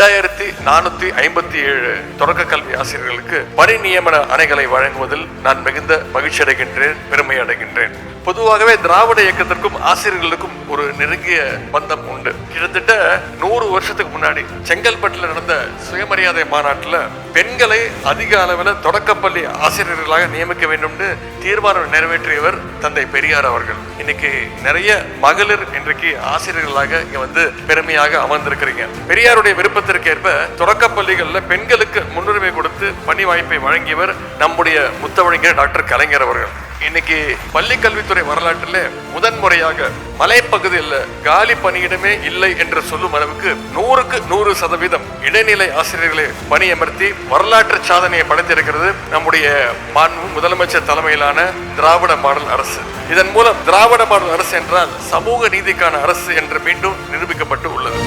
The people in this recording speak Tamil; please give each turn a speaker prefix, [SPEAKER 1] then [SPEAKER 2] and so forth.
[SPEAKER 1] 2457 தொடக்க கல்வி ஆசிரியர்களுக்கு பணி நியமன ஆணைகளை வழங்குவதில் நான் மிகுந்த மகிழ்ச்சி அடைகின்றேன், பெருமை அடைகின்றேன். பொதுவாகவே திராவிட இயக்கத்திற்கும் ஆசிரியர்களுக்கும் ஒரு நெருங்கிய பந்தம் உண்டு. கிட்டத்தட்ட 100 வருஷத்துக்கு முன்னாடி செங்கல்பட்டுல நடந்த சுயமரியாதை மாநாட்டில் பெண்களை அதிக அளவில் தொடக்கப்பள்ளி ஆசிரியர்களாக நியமிக்க வேண்டும்னு தீர்மானம் நிறைவேற்றியவர் தந்தை பெரியார் அவர்கள். இன்னைக்கு நிறைய மகளிர் இன்றைக்கு ஆசிரியர்களாக இங்க வந்து பெருமையாக அமர்ந்திருக்கிறீங்க. பெரியாருடைய விருப்பத்திற்கேற்ப தொடக்க பள்ளிகள்ல பெண்களுக்கு முன்னுரிமை கொடுத்து பணி வாய்ப்பை வழங்கியவர் நம்முடைய முத்தமிழர் டாக்டர் கலைஞர் அவர்கள். இன்னைக்கு பள்ளி கல்வித்துறை வரலாற்றில் முதன்முறையாக மலைப்பகுதியில் காலி பணியிடமே இல்லை என்று சொல்லும் அளவுக்கு 100க்கு 100% இடைநிலை ஆசிரியர்களை பணியமர்த்தி வரலாற்று சாதனையை படைத்திருக்கிறது நம்முடைய மாண்பு முதலமைச்சர் தலைமையிலான திராவிட மாடல் அரசு. இதன் மூலம் திராவிட மாடல் அரசு என்றால் சமூக நீதிக்கான அரசு என்று மீண்டும் நிரூபிக்கப்பட்டு உள்ளது.